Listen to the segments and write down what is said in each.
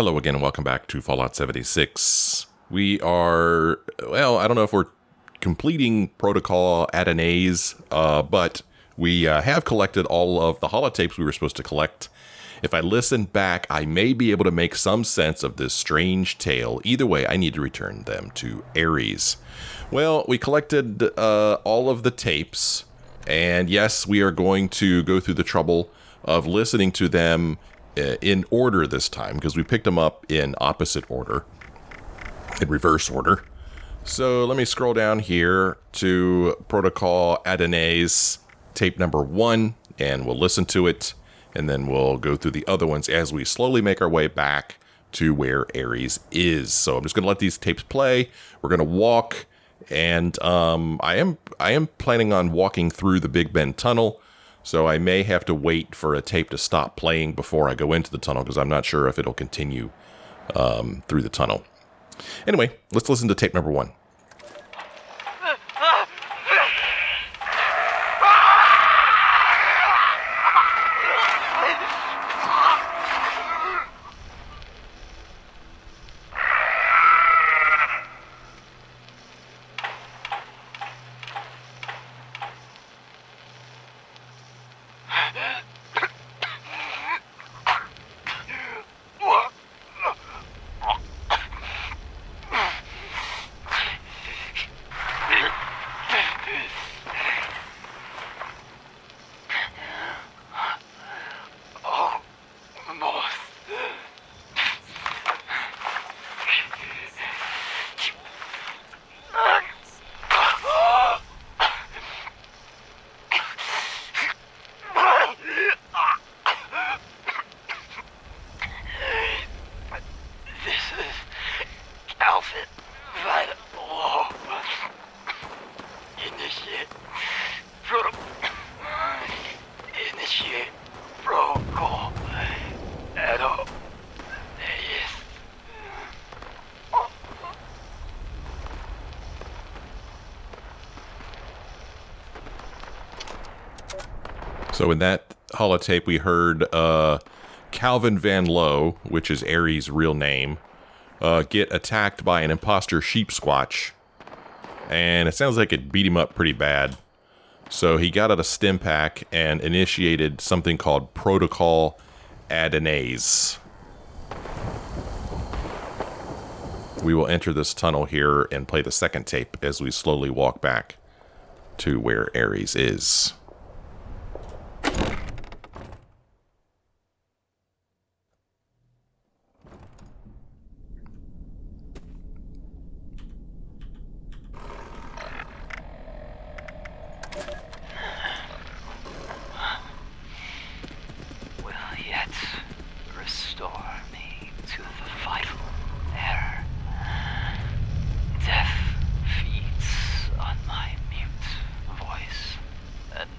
Hello again and welcome back to Fallout 76. We are, well, I don't know if we're completing Protocol Adonais, but we have collected all of the holotapes we were supposed to collect. If I listen back, I may be able to make some sense of this strange tale. Either way, I need to return them to Aries. Well, we collected all of the tapes, and yes, we are going to go through the trouble of listening to them in order this time, because we picked them up in opposite order, in reverse order. So let me scroll down here to Protocol Adonais, tape number 1, and we'll listen to it, and then we'll go through the other ones as we slowly make our way back to where Aries is. So I'm just going to let these tapes play. We're going to walk, and I am planning on walking through the Big Bend Tunnel. So I may have to wait for a tape to stop playing before I go into the tunnel, because I'm not sure if it'll continue through the tunnel. Anyway, let's listen to tape number 1. Protocol Adonais. So in that holotape, we heard Calvin Van Lowe, which is Aries' real name, get attacked by an imposter sheep squatch. And it sounds like it beat him up pretty bad. So he got out a stim pack and initiated something called Protocol Adonais. We will enter this tunnel here and play the second tape as we slowly walk back to where Aries is. Death feeds on my mute voice, and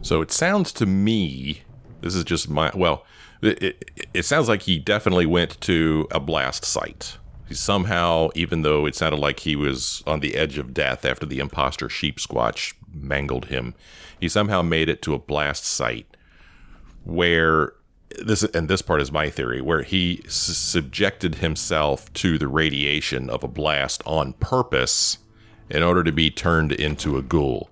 So it sounds to me, this is just my, well, it sounds like he definitely went to a blast site. He somehow, even though it sounded like he was on the edge of death after the imposter sheep squatch mangled him, he somehow made it to a blast site where this part is my theory, where he subjected himself to the radiation of a blast on purpose in order to be turned into a ghoul.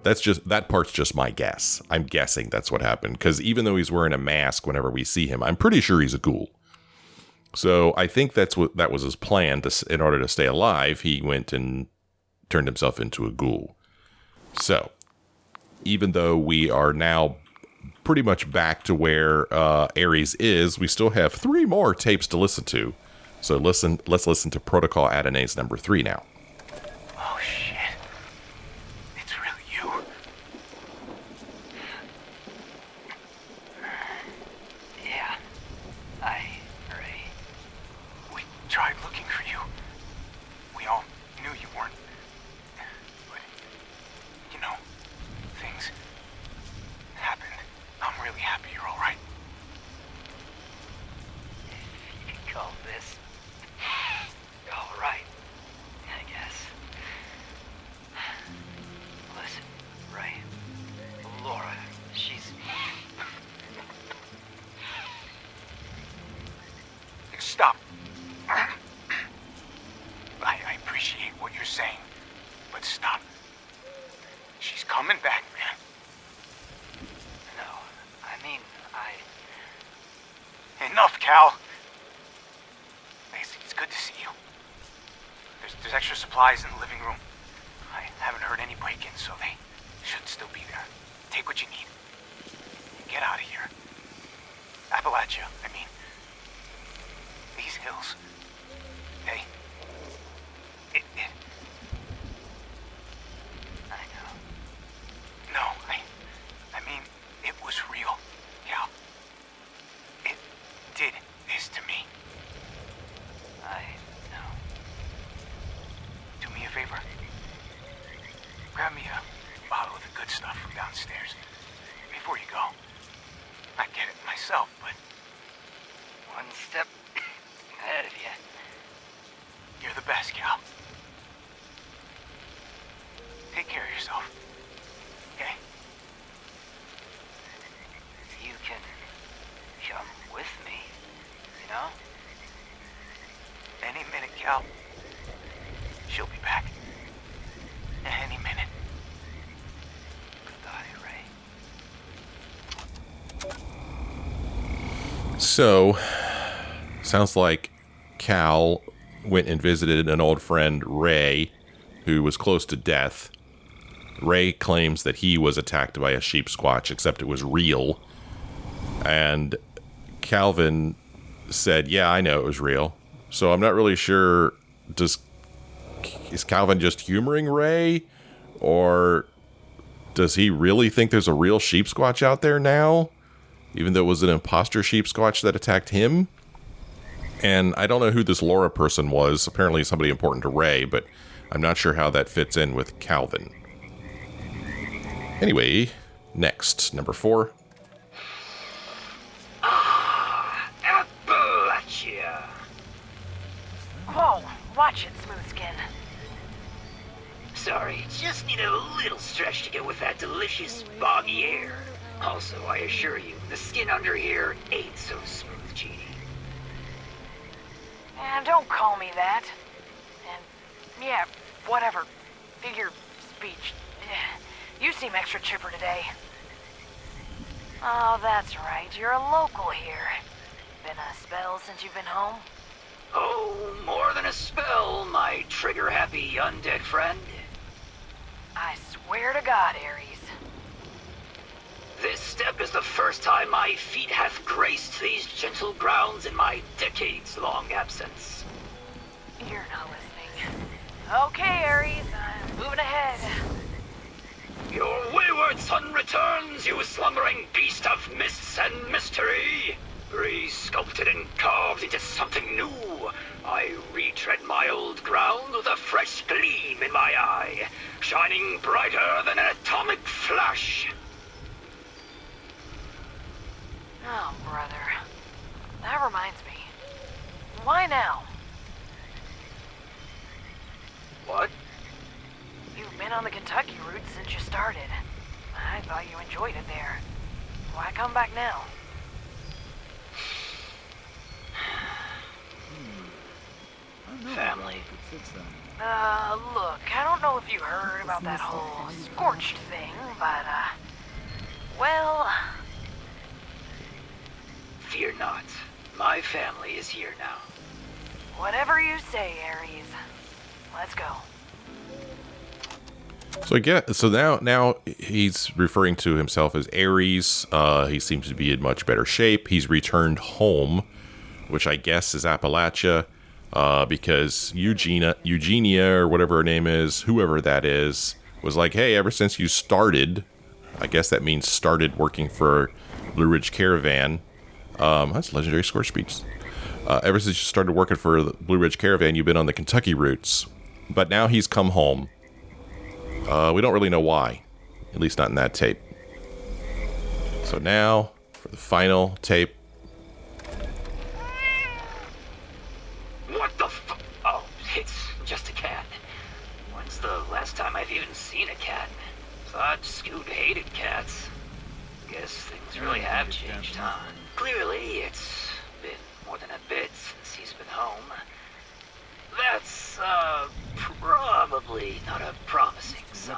That part's just my guess. I'm guessing that's what happened, because even though he's wearing a mask whenever we see him, I'm pretty sure he's a ghoul. So I think that was his plan. In order to stay alive, he went and turned himself into a ghoul. So even though we are now pretty much back to where Aries is, we still have 3 more tapes to listen to. So let's listen to Protocol Adonais number 3 now. Oh, shit. It's really you. Yeah. Ray. We tried looking for you. We all knew you weren't. But, you know, things happened. I'm really happy you're all right. If you can call this all right, I guess. Listen, Ray. Laura, she's... Stop. I appreciate what you're saying, but stop. She's coming back, man. No, I mean, Enough, Cal. It's good to see you. There's extra supplies in the living room. I haven't heard any break-ins, so they should still be there. Take what you need. And get out of here. Appalachia, I mean. These hills. Hey. I know. No, I mean, it was real, Cal. It did this to me. I know. Do me a favor. Grab me a bottle of the good stuff from downstairs. Before you go. I get it myself, but... one step ahead of you. You're the best, Cal. Take care of yourself. Okay? You can come with me, you know? Any minute, Cal. She'll be back. Any minute. Goodbye, Ray. So, sounds like Cal went and visited an old friend, Ray, who was close to death. Ray claims that he was attacked by a sheep squatch, except it was real. And Calvin said, yeah, I know it was real. So I'm not really sure, is Calvin just humoring Ray? Or does he really think there's a real sheep squatch out there now? Even though it was an imposter sheep squatch that attacked him? And I don't know who this Laura person was. Apparently somebody important to Ray, but I'm not sure how that fits in with Calvin. Anyway, next, number 4. Appalachia. Whoa, watch it, Smooth Skin. Sorry, just need a little stretch to get with that delicious boggy air. Also, I assure you, the skin under here ain't so smooth, Genie. Don't call me that. And, yeah, whatever. Figure speech. You seem extra chipper today. Oh, that's right. You're a local here. Been a spell since you've been home? Oh, more than a spell, my trigger-happy undead friend. I swear to God, Aries. This step is the first time my feet have graced these gentle grounds in my decades-long absence. You're not listening. Okay, Aries, I'm moving ahead. Your wayward son returns, you slumbering beast of mists and mystery. Re-sculpted and carved into something new, I retread my old ground with a fresh gleam in my eye, shining brighter than an atomic flash. Oh, brother. That reminds me. Why now? What? You've been on the Kentucky route since you started. I thought you enjoyed it there. Why come back now? Family. Look, I don't know if you heard about that whole scorched thing, but, well... Fear not. My family is here now. Whatever you say, Aries. Let's go. So now he's referring to himself as Aries. He seems to be in much better shape. He's returned home, which I guess is Appalachia, because Eugenia, or whatever her name is, whoever that is, was like, hey, ever since you started, I guess that means started working for Blue Ridge Caravan. That's legendary score speech. Ever since you started working for the Blue Ridge Caravan, you've been on the Kentucky routes. But now he's come home. We don't really know why. At least not in that tape. So now, for the final tape. What the fu- Oh, it's just a cat. When's the last time I've even seen a cat? Thought Scoot hated cats. Guess things really have changed, huh? Clearly, it's been more than a bit since he's been home. That's, probably not a promising sign.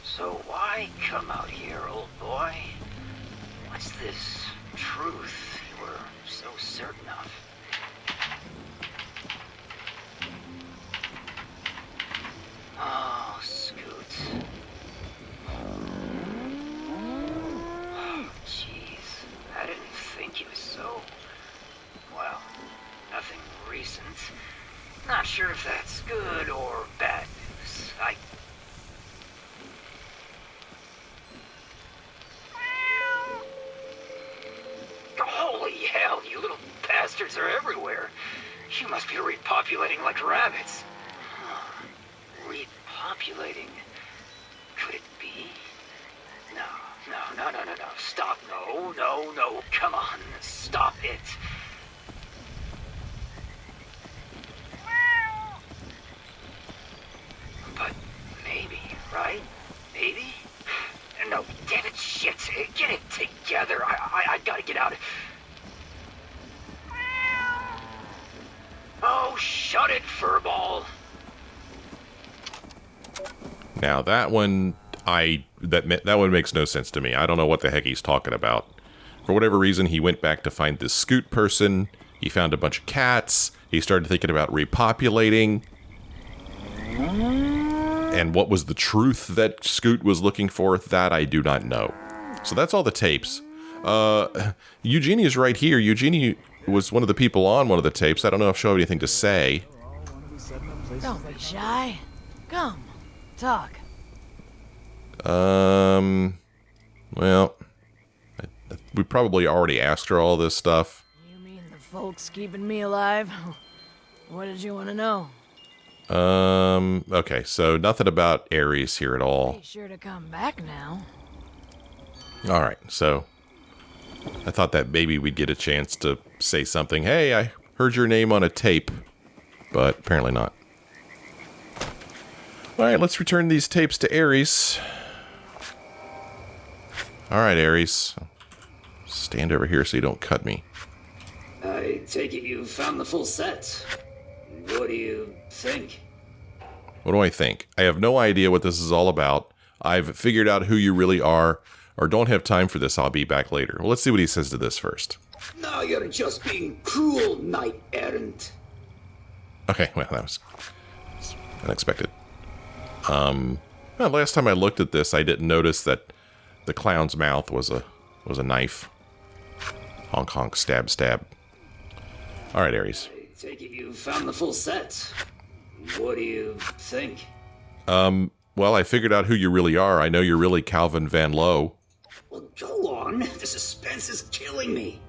So why come out here, old boy? What's this truth you were so certain of? Oh, Scoot. Oh, jeez. I didn't think he was so... Well, nothing recent. Not sure if that's good or bad news. Holy hell, you little bastards are everywhere. You must be repopulating like rabbits. Repopulating? Could it be? No. Stop. No. Come on. Stop it. But maybe, right? Maybe? No, damn it, shit. Get it together. I gotta get out. Oh, shut it, furball. Now that one, that one makes no sense to me. I don't know what the heck he's talking about. For whatever reason, he went back to find this Scoot person. He found a bunch of cats. He started thinking about repopulating. And what was the truth that Scoot was looking for? That I do not know. So that's all the tapes. Eugenia's right here. Eugenia was one of the people on one of the tapes. I don't know if she'll have anything to say. Don't be shy. Come, talk. Well, we probably already asked her all this stuff. You mean the folks keeping me alive? What did you want to know? Okay, so nothing about Aries here at all. Be sure to come back now. All right, so I thought that maybe we'd get a chance to say something. Hey, I heard your name on a tape, but apparently not. All right, let's return these tapes to Aries. All right, Aries. Stand over here so you don't cut me. I take it you found the full set. What do you think? What do I think? I have no idea what this is all about. I've figured out who you really are, or don't have time for this. I'll be back later. Well, let's see what he says to this first. Now you're just being cruel, knight-errant. Okay, well, that was unexpected. Well, last time I looked at this, I didn't notice that the clown's mouth was a knife. Honk, honk, stab, stab. All right, Aries. I take it you found the full set. What do you think? Well, I figured out who you really are. I know you're really Calvin Van Lowe. Well, go on. The suspense is killing me.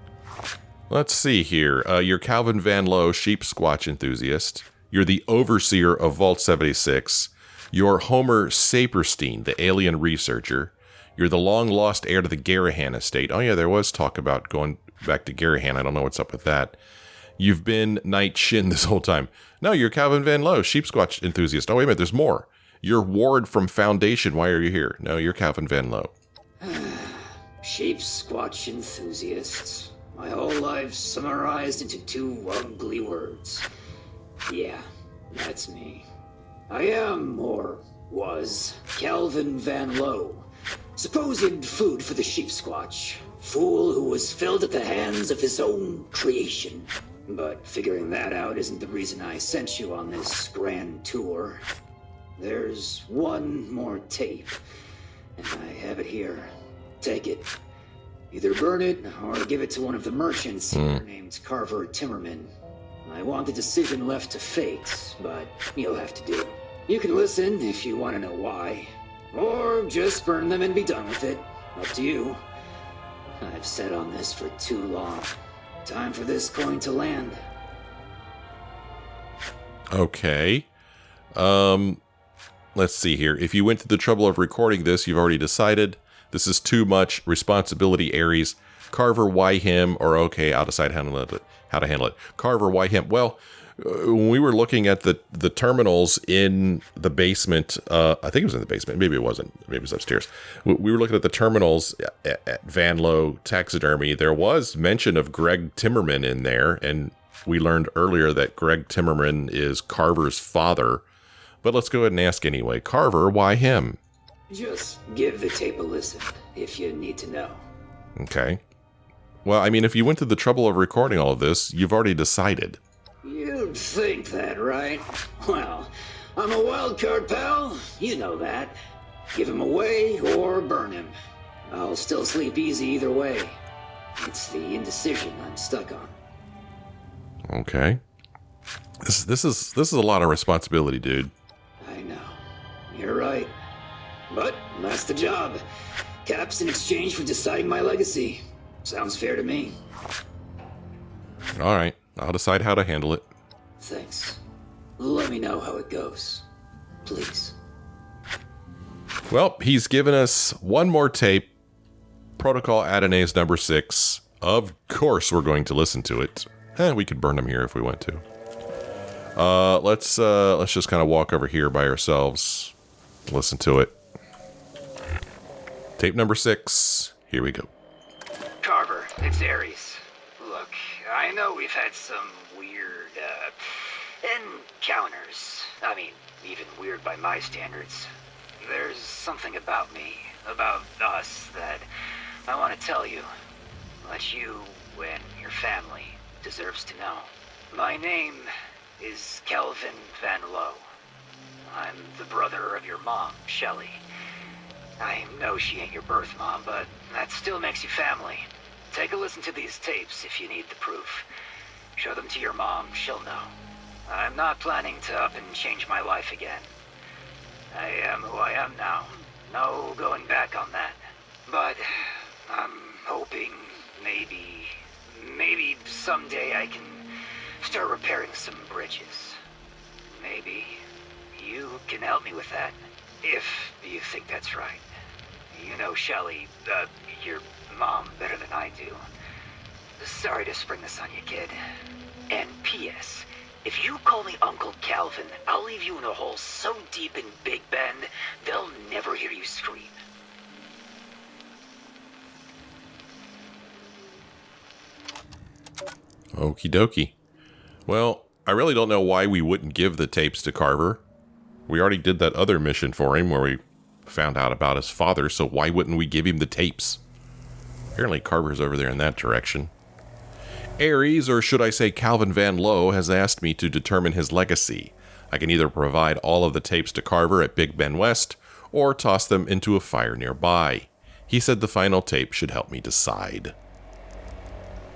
Let's see here. You're Calvin Van Lowe, sheep squatch enthusiast. You're the overseer of Vault 76. You're Homer Saperstein, the alien researcher. You're the long-lost heir to the Garahan estate. Oh, yeah, there was talk about going back to Garahan. I don't know what's up with that. You've been Knight Shin this whole time. No, you're Calvin Van Lowe, Sheep Squatch enthusiast. Oh, wait a minute, there's more. You're Ward from Foundation. Why are you here? No, you're Calvin Van Lowe. Sheep Squatch enthusiasts. My whole life summarized into 2 ugly words. Yeah, that's me. I am, or was, Calvin Van Lowe. Supposed food for the Sheep Squatch. Fool who was filled at the hands of his own creation. But figuring that out isn't the reason I sent you on this grand tour. There's one more tape, and I have it here. Take it. Either burn it, or give it to one of the merchants here named Carver Timmerman. I want the decision left to fate, but you'll have to do. You can listen if you want to know why. Or just burn them and be done with it. Up to you. I've sat on this for too long. Time for this coin to land. Okay. Let's see here. If you went to the trouble of recording this, you've already decided this is too much responsibility, Aries. Carver, why him? Or okay, I'll decide how to handle it. Carver, why him? Well, when we were looking at the terminals in the basement, I think it was in the basement. Maybe it wasn't. Maybe it was upstairs. We were looking at the terminals at Van Lowe Taxidermy. There was mention of Greg Timmerman in there, and we learned earlier that Greg Timmerman is Carver's father. But let's go ahead and ask anyway. Carver, why him? Just give the tape a listen, if you need to know. Okay. Well, I mean, if you went to the trouble of recording all of this, you've already decided. You'd think that, right? Well, I'm a wild card, pal. You know that. Give him away or burn him. I'll still sleep easy either way. It's the indecision I'm stuck on. Okay. This is a lot of responsibility, dude. I know. You're right. But that's the job. Caps in exchange for deciding my legacy. Sounds fair to me. All right. I'll decide how to handle it. Thanks. Let me know how it goes. Please. Well, he's given us one more tape. Protocol Adonais number 6. Of course we're going to listen to it. We could burn them here if we want to. Let's just kind of walk over here by ourselves. Listen to it. Tape number 6. Here we go. Carver, it's Aries. Look, I know we've had some weird, encounters. I mean, even weird by my standards. There's something about me, about us, that I want to tell you. That you and your family deserves to know. My name is Calvin Van Lowe. I'm the brother of your mom, Shelley. I know she ain't your birth mom, but that still makes you family. Take a listen to these tapes if you need the proof. Show them to your mom, she'll know. I'm not planning to up and change my life again. I am who I am now. No going back on that. But I'm hoping maybe someday I can start repairing some bridges. Maybe you can help me with that, if you think that's right. You know Shelley, your mom, better than I do. Sorry to spring this on you, kid. And P.S., if you call me Uncle Calvin, I'll leave you in a hole so deep in Big Bend, they'll never hear you scream. Okie dokie. Well, I really don't know why we wouldn't give the tapes to Carver. We already did that other mission for him where we found out about his father, so why wouldn't we give him the tapes? Apparently Carver's over there in that direction. Aries, or should I say Calvin Van Lowe, has asked me to determine his legacy. I can either provide all of the tapes to Carver at Big Ben West, or toss them into a fire nearby. He said the final tape should help me decide.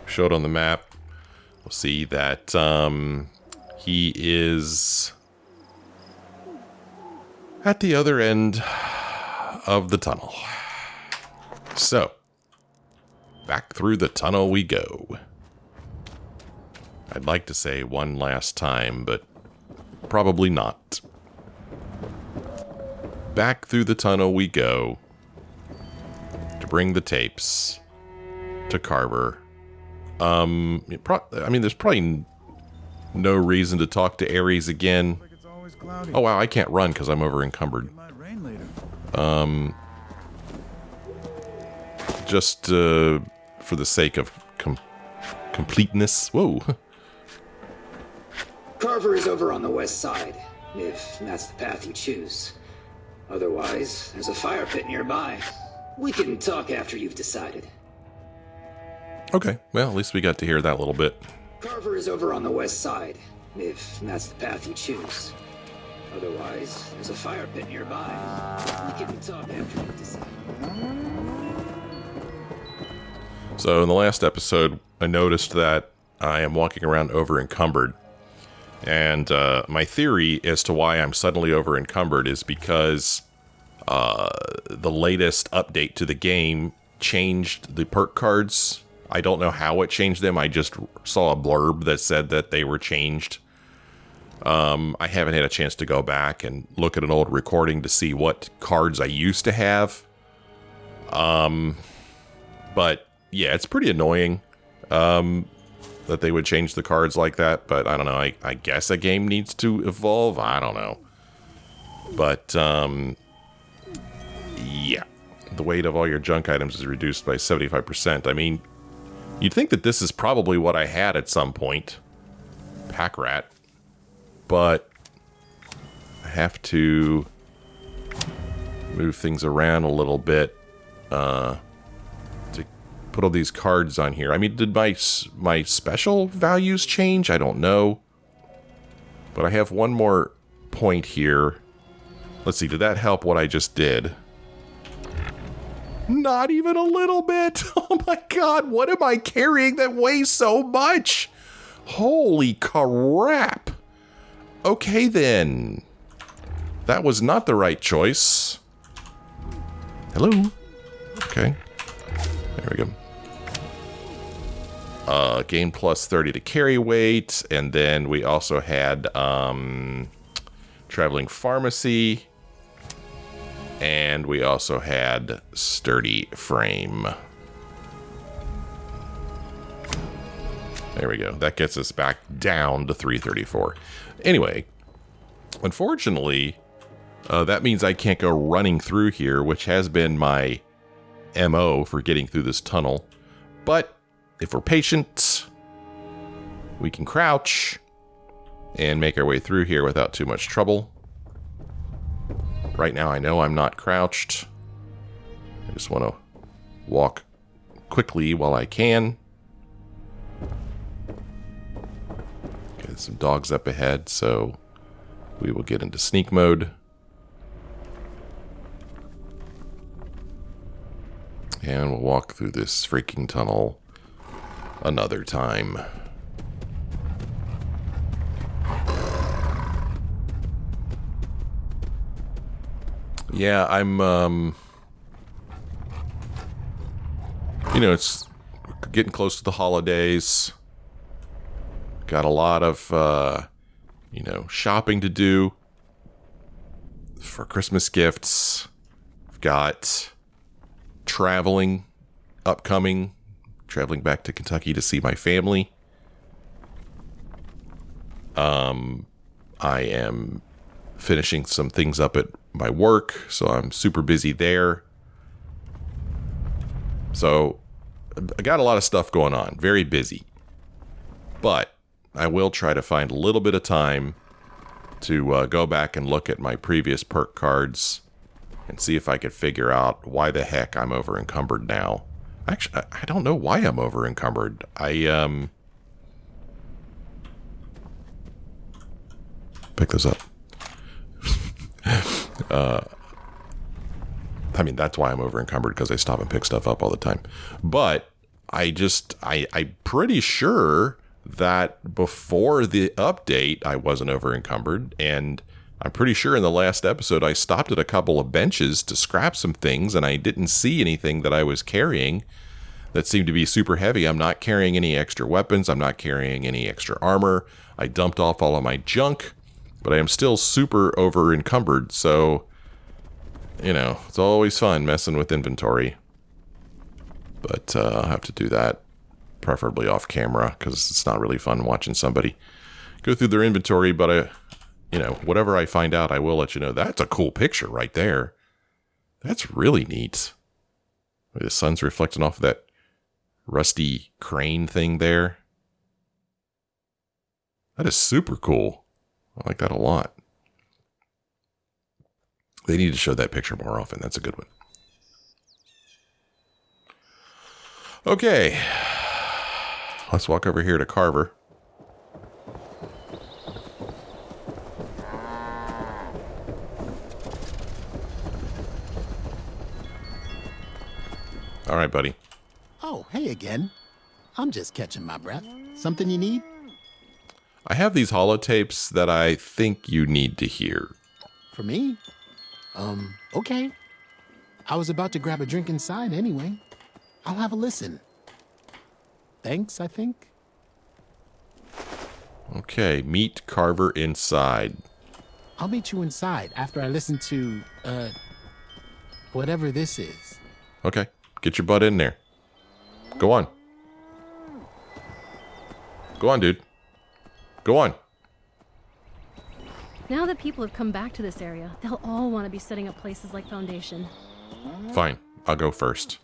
Show it on the map. We'll see that he is at the other end of the tunnel. So, back through the tunnel we go. I'd like to say one last time, but probably not. back through the tunnel we go to bring the tapes to Carver. I mean, there's probably no reason to talk to Aries again. Oh wow, I can't run because I'm over encumbered. Just for the sake of completeness. Whoa. Carver is over on the west side, if that's the path you choose. Otherwise, there's a fire pit nearby. We can talk after you've decided. Okay, well, at least we got to hear that little bit. Carver is over on the west side, if that's the path you choose. Otherwise, there's a fire pit nearby. We can talk after you've decided. So in the last episode, I noticed that I am walking around over encumbered. And my theory as to why I'm suddenly over encumbered is because the latest update to the game changed the perk cards. I don't know how it changed them. I just saw a blurb that said that they were changed. I haven't had a chance to go back and look at an old recording to see what cards I used to have. But yeah, it's pretty annoying that they would change the cards like that. But I don't know. I guess a game needs to evolve. I don't know. But yeah, the weight of all your junk items is reduced by 75%. I mean, you'd think that this is probably what I had at some point. Pack rat. But I have to move things around a little bit to put all these cards on here. I mean, did my special values change? I don't know. But I have one more point here. Let's see, did that help what I just did? Not even a little bit. Oh my god, what am I carrying that weighs so much? Holy crap. Okay then. That was not the right choice. Hello? Okay. There we go. Gain plus 30 to carry weight. And then we also had traveling pharmacy. And we also had sturdy frame. There we go. That gets us back down to 334. Anyway, unfortunately, that means I can't go running through here, which has been my MO for getting through this tunnel. But if we're patient, we can crouch and make our way through here without too much trouble. Right now, I know I'm not crouched. I just want to walk quickly while I can. Okay, some dogs up ahead, so we will get into sneak mode. And we'll walk through this freaking tunnel another time. Yeah, I'm, you know, it's getting close to the holidays. Got a lot of, you know, shopping to do for Christmas gifts. I've got traveling upcoming, traveling back to Kentucky to see my family. I am finishing some things up at my work, so I'm super busy there. So I got a lot of stuff going on, very busy. But I will try to find a little bit of time to go back and look at my previous perk cards and see if I could figure out why the heck I'm over encumbered now. Actually, I don't know why I'm over encumbered. Pick this up. I mean, that's why I'm over encumbered, because I stop and pick stuff up all the time. But I'm pretty sure that before the update, I wasn't over encumbered. And I'm pretty sure in the last episode, I stopped at a couple of benches to scrap some things, and I didn't see anything that I was carrying that seemed to be super heavy. I'm not carrying any extra weapons. I'm not carrying any extra armor. I dumped off all of my junk, but I am still super over encumbered. So you know, it's always fun messing with inventory. But I'll have to do that, preferably off camera, because it's not really fun watching somebody go through their inventory. But, you know, whatever I find out, I will let you know. That's a cool picture right there. That's really neat. The sun's reflecting off of that rusty crane thing there. That is super cool. I like that a lot. They need to show that picture more often. That's a good one. Okay. Let's walk over here to Carver. All right, buddy. Oh, hey again. I'm just catching my breath. Something you need? I have these holotapes that I think you need to hear. For me? Okay. I was about to grab a drink inside anyway. I'll have a listen. Thanks, I think. Okay, meet Carver inside. I'll meet you inside after I listen to, whatever this is. Okay, get your butt in there. Go on. Go on, dude. Go on. Now that people have come back to this area, they'll all want to be setting up places like Foundation. Fine, I'll go first.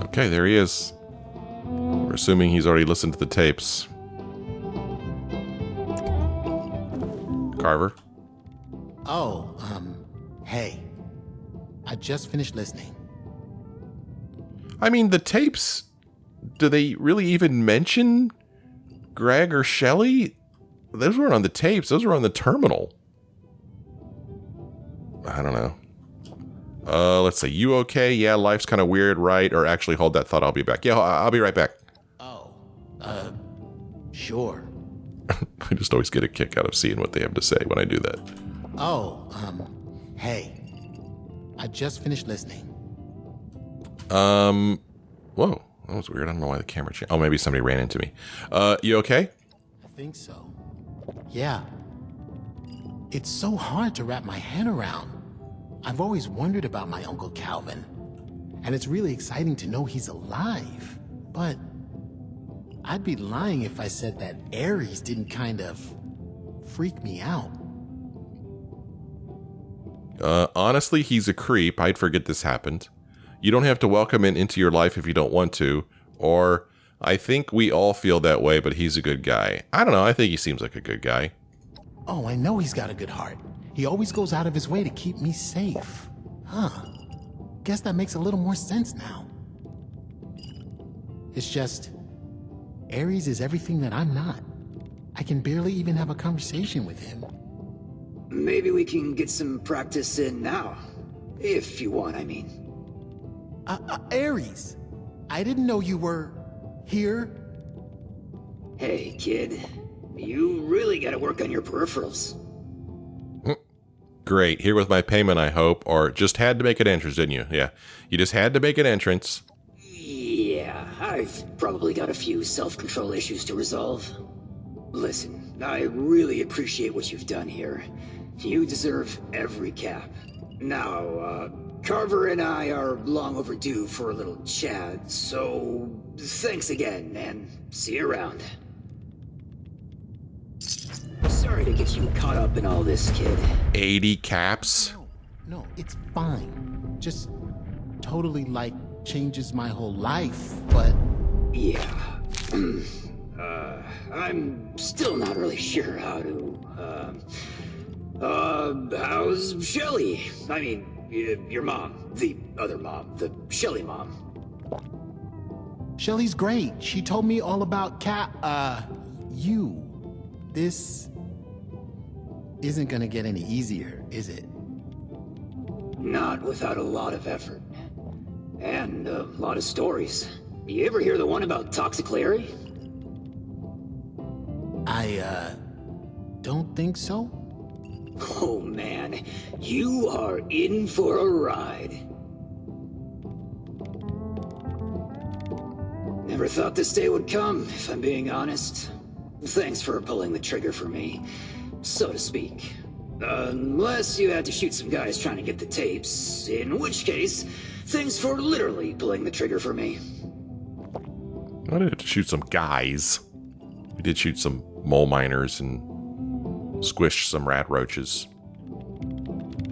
Okay, there he is. We're assuming he's already listened to the tapes. Carver? Oh, hey. I just finished listening. I mean, the tapes, do they really even mention Greg or Shelley? Those weren't on the tapes. Those were on the terminal. I don't know. Let's see. You okay? Yeah, life's kind of weird, right? Or actually, hold that thought. I'll be back. Yeah, I'll be right back. Oh, sure. I just always get a kick out of seeing what they have to say when I do that. Oh, hey. I just finished listening. Whoa. That was weird. I don't know why the camera changed. Oh, maybe somebody ran into me. You okay? I think so. Yeah. It's so hard to wrap my head around. I've always wondered about my Uncle Calvin. And it's really exciting to know he's alive. But I'd be lying if I said that Aries didn't kind of freak me out. Honestly, he's a creep. I'd forget this happened. You don't have to welcome him into your life if you don't want to. Or, I think we all feel that way, but he's a good guy. I don't know. I think he seems like a good guy. Oh, I know he's got a good heart. He always goes out of his way to keep me safe. Huh. Guess that makes a little more sense now. It's just, Aries is everything that I'm not. I can barely even have a conversation with him. Maybe we can get some practice in now. If you want, I mean. Aries, I didn't know you were here. Hey, kid. You really gotta work on your peripherals. Great. Here with my payment, I hope. Or just had to make an entrance, didn't you? Yeah. You just had to make an entrance. Yeah, I've probably got a few self-control issues to resolve. Listen, I really appreciate what you've done here. You deserve every cap. Now, Carver and I are long overdue for a little chat, so thanks again, and see you around. Sorry to get you caught up in all this, kid. 80 caps? No, it's fine. Just totally, changes my whole life, but... Yeah. I'm still not really sure how to, how's Shelley? I mean, your mom. The other mom. The Shelley mom. Shelley's great. She told me all about you. This isn't gonna get any easier, is it? Not without a lot of effort. And a lot of stories. You ever hear the one about Toxic Larry? I, don't think so. Oh man, you are in for a ride. Never thought this day would come, if I'm being honest. Thanks for pulling the trigger for me, so to speak. Unless you had to shoot some guys trying to get the tapes, in which case, thanks for literally pulling the trigger for me. I didn't have to shoot some guys. We did shoot some mole miners and squish some rat roaches.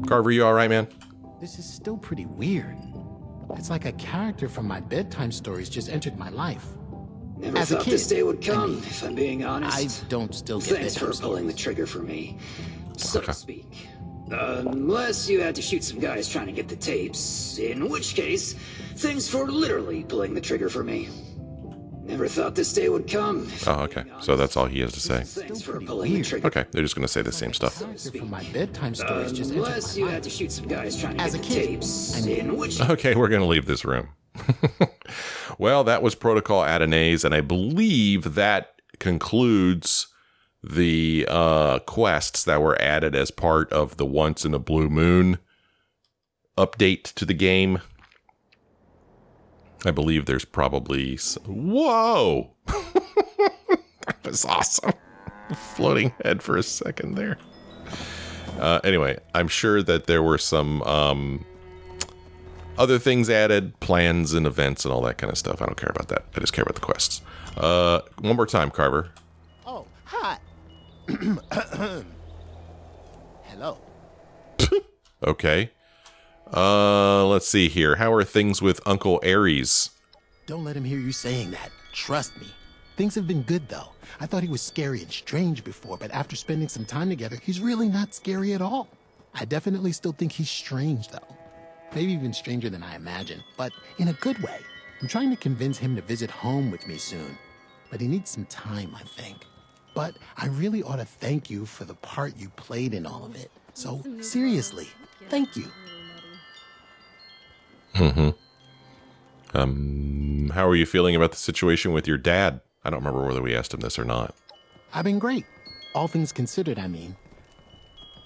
Carver, you alright, man? This is still pretty weird. It's like a character from my bedtime stories just entered my life. Never As a thought kid, this day would come, if I'm being honest. I don't still get Thanks for bedtime pulling the stories. trigger for me, so Okay. to speak. Unless you had to shoot some guys trying to get the tapes, in which case, thanks for literally pulling the trigger for me. Never thought this day would come. if Oh, I'm okay. being So honest. that's all he has to say. Thanks for pretty pulling the weird. trigger. Okay, they're just going to say the same stuff. Character from my bedtime stories just entered Unless my you life. had to shoot some guys trying to As get a the kid, tapes, I mean- in which Okay, we're going to leave this room. Well, that was Protocol Adonais, and I believe that concludes the quests that were added as part of the Once in a Blue Moon update to the game. I believe there's probably... Whoa! That was awesome. Floating head for a second there. Anyway, I'm sure that there were some other things added, plans and events and all that kind of stuff. I don't care about that. I just care about the quests. One more time, Carver. Oh, hi. Hello. Okay. Let's see here. How are things with Uncle Aries? Don't let him hear you saying that. Trust me. Things have been good, though. I thought he was scary and strange before, but after spending some time together, he's really not scary at all. I definitely still think he's strange, though. Maybe even stranger than I imagined, but in a good way. I'm trying to convince him to visit home with me soon, but he needs some time, I think. But I really ought to thank you for the part you played in all of it. So, seriously, thank you. How are you feeling about the situation with your dad? I don't remember whether we asked him this or not. I've been great. All things considered, I mean.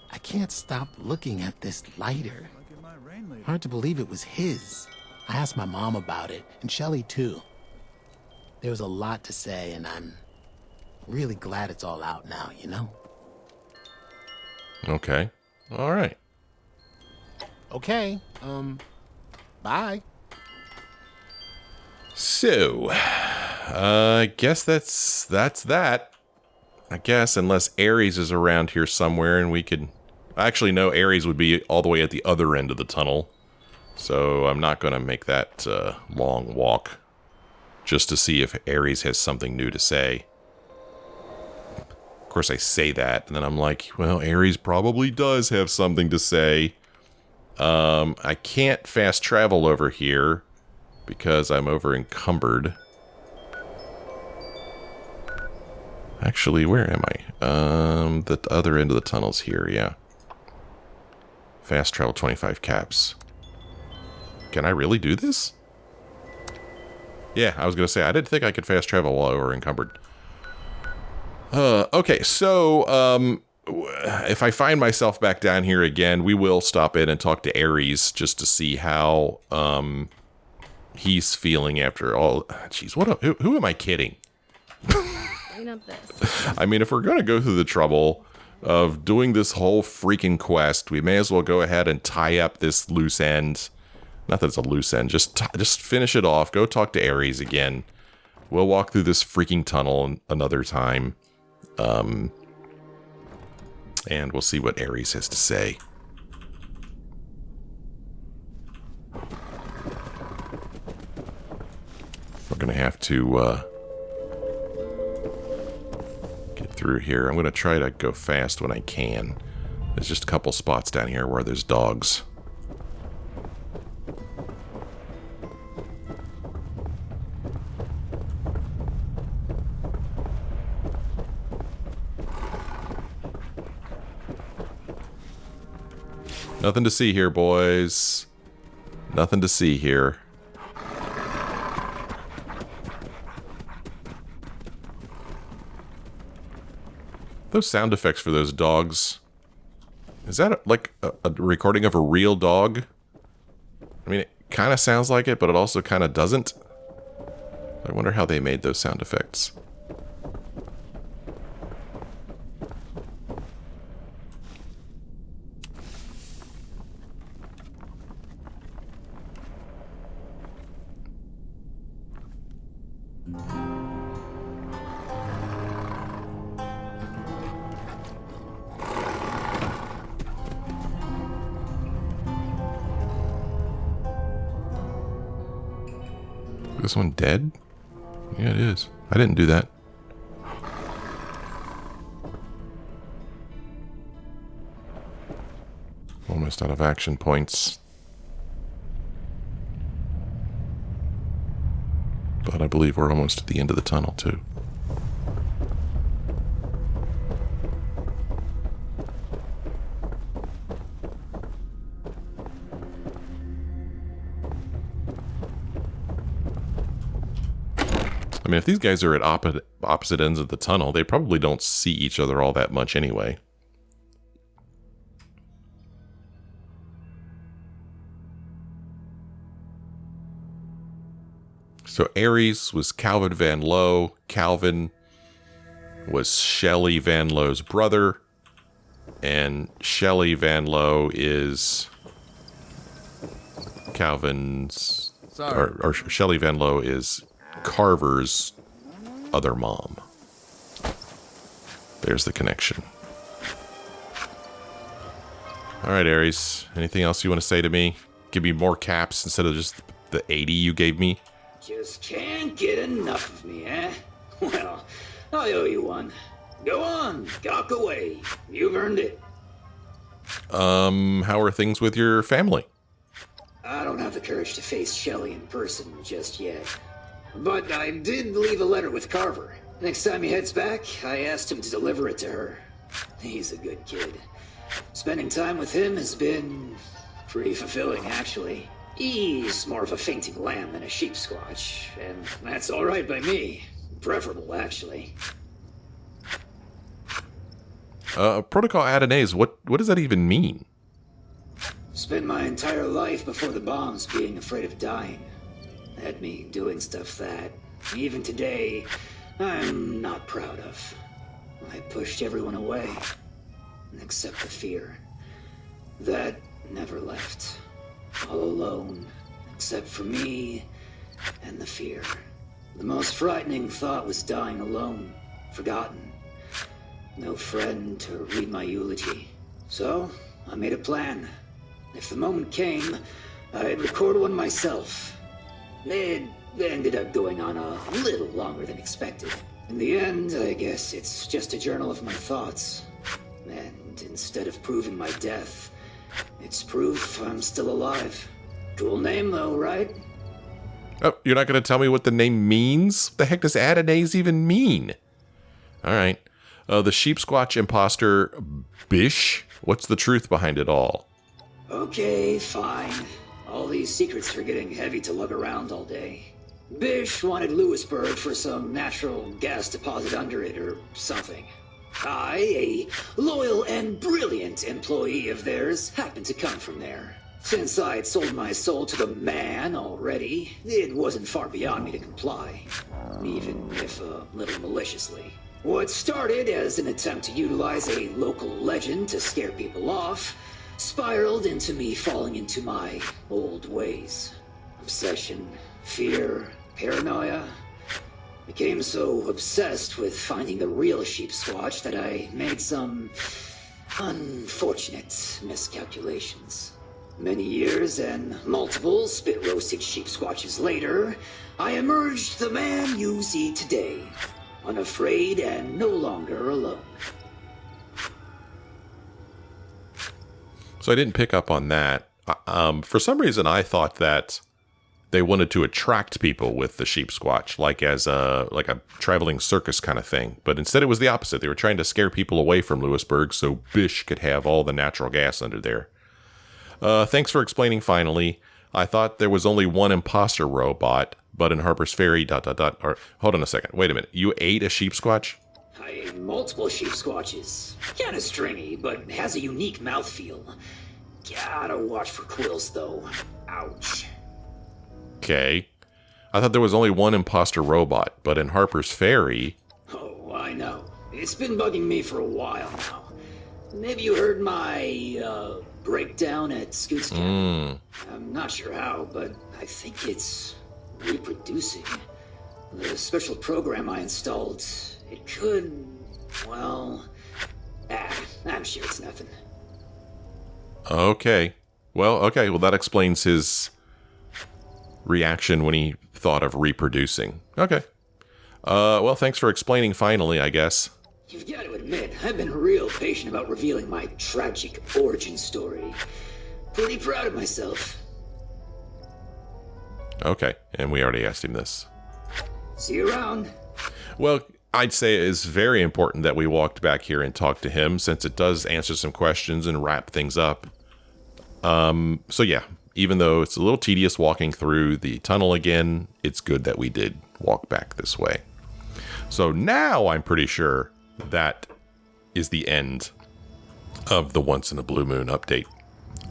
I can't stop looking at this lighter. Hard to believe it was his. I asked my mom about it, and Shelly too. There was a lot to say, and I'm really glad it's all out now, you know? Okay. All right. Okay, bye. So, I guess that's that. I guess, unless Aries is around here somewhere and we could... Actually, no, Aries would be all the way at the other end of the tunnel. So I'm not going to make that long walk just to see if Aries has something new to say. Of course, I say that, and then I'm like, well, Aries probably does have something to say. I can't fast travel over here because I'm over encumbered. Actually, where am I? The other end of the tunnel's here, yeah. Fast travel 25 caps. Can I really do this? Yeah, I was going to say, I didn't think I could fast travel while I were encumbered. Okay, so, if I find myself back down here again, we will stop in and talk to Aries just to see how, he's feeling after all. Jeez, who am I kidding? Clean up this. I mean, if we're going to go through the trouble of doing this whole freaking quest, we may as well go ahead and tie up this loose end. Not that it's a loose end, just finish it off. Go talk to Aries again. We'll walk through this freaking tunnel another time. And we'll see what Aries has to say. We're going to have to get through here. I'm going to try to go fast when I can. There's just a couple spots down here where there's dogs. Nothing to see here, boys. Nothing to see here. Those sound effects for those dogs. Is that like a recording of a real dog? I mean, it kind of sounds like it, but it also kind of doesn't. I wonder how they made those sound effects. This one dead? Yeah, it is. I didn't do that. Almost out of action points. But I believe we're almost at the end of the tunnel, too. I mean, if these guys are at opposite ends of the tunnel, they probably don't see each other all that much anyway. So Aries was Calvin Van Lowe. Calvin was Shelley Van Lowe's brother. And Shelley Van Lowe is Calvin's... Or Shelley Van Lowe is Carver's other mom. There's the connection. All right, Aries. Anything else you want to say to me? Give me more caps instead of just the 80 you gave me? Just can't get enough of me, eh? Well, I owe you one. Go on, gawk away. You've earned it. How are things with your family? I don't have the courage to face Shelley in person just yet. But I did leave a letter with Carver. Next time he heads back, I asked him to deliver it to her. He's a good kid. Spending time with him has been pretty fulfilling, actually. He's more of a fainting lamb than a sheep squatch, and that's all right by me. Preferable, actually. Protocol Adonais, what does that even mean? Spent my entire life before the bombs being afraid of dying. Had me doing stuff that, even today, I'm not proud of. I pushed everyone away, except the fear. That never left. All alone, except for me and the fear. The most frightening thought was dying alone, forgotten. No friend to read my eulogy. So, I made a plan. If the moment came, I'd record one myself. It ended up going on a little longer than expected. In the end, I guess it's just a journal of my thoughts. And instead of proving my death, it's proof I'm still alive. Cool name though, right? Oh, you're not going to tell me what the name means? What the heck does Adonais even mean? All right. The sheep squatch imposter, Bish? What's the truth behind it all? Okay, fine. All these secrets are getting heavy to lug around all day. Bish wanted Lewisburg for some natural gas deposit under it or something. I, a loyal and brilliant employee of theirs, happened to come from there. Since I had sold my soul to the man already, it wasn't far beyond me to comply, even if a little maliciously. What started as an attempt to utilize a local legend to scare people off spiraled into me falling into my old ways. Obsession, fear, paranoia. Became so obsessed with finding the real sheep squatch that I made some unfortunate miscalculations. Many years and multiple spit-roasted sheep squatches later, I emerged the man you see today, unafraid and no longer alone. So I didn't pick up on that. For some reason, I thought that they wanted to attract people with the sheep squatch, like a traveling circus kind of thing. But instead, it was the opposite. They were trying to scare people away from Lewisburg so Bish could have all the natural gas under there. Thanks for explaining finally. I thought there was only one imposter robot, but in Harper's Ferry, or hold on a second. Wait a minute. You ate a sheep squatch? I ate multiple sheep squatches. Kinda stringy, but has a unique mouthfeel. Gotta watch for quills, though. Ouch. Okay. I thought there was only one imposter robot, but in Harper's Ferry... Oh, I know. It's been bugging me for a while now. Maybe you heard my, breakdown at Scoot's cabin. I'm not sure how, but I think it's reproducing. The special program I installed, it could, well... I'm sure it's nothing. Okay. Well, that explains his reaction when he thought of reproducing. Okay. Well, thanks for explaining finally, I guess. You've got to admit, I've been real patient about revealing my tragic origin story. Pretty proud of myself. Okay, and we already asked him this. See you around. Well, I'd say it is very important that we walked back here and talked to him, since it does answer some questions and wrap things up. So yeah, even though it's a little tedious walking through the tunnel again, it's good that we did walk back this way. So now I'm pretty sure that is the end of the Once in a Blue Moon update.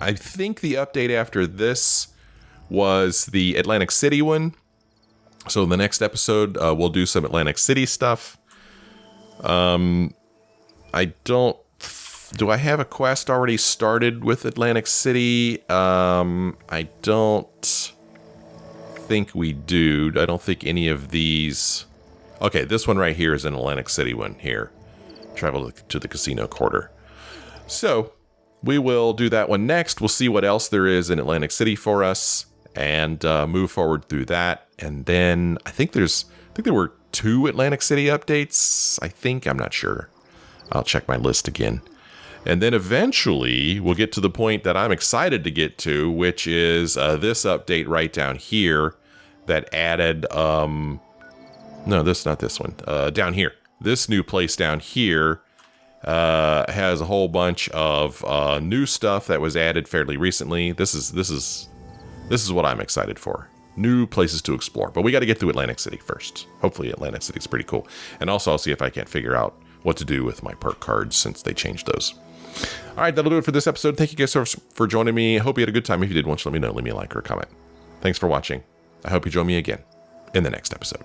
I think the update after this was the Atlantic City one. So in the next episode, we'll do some Atlantic City stuff. Do I have a quest already started with Atlantic City? I don't think we do. I don't think any of these... Okay, this one right here is an Atlantic City one here. Travel to the casino quarter. So we will do that one next. We'll see what else there is in Atlantic City for us and move forward through that. And then I think there were 2 Atlantic City updates. I'm not sure. I'll check my list again. And then eventually we'll get to the point that I'm excited to get to, which is this update right down here that added, no, this not this one, down here. This new place down here has a whole bunch of new stuff that was added fairly recently. This is what I'm excited for. New places to explore. But we got to get through Atlantic City first. Hopefully Atlantic City is pretty cool. And also I'll see if I can't figure out what to do with my perk cards since they changed those. All right, that'll do it for this episode. Thank you guys for joining me. I hope you had a good time. If you did, why don't you let me know. Leave me a like or a comment. Thanks for watching. I hope you join me again in the next episode.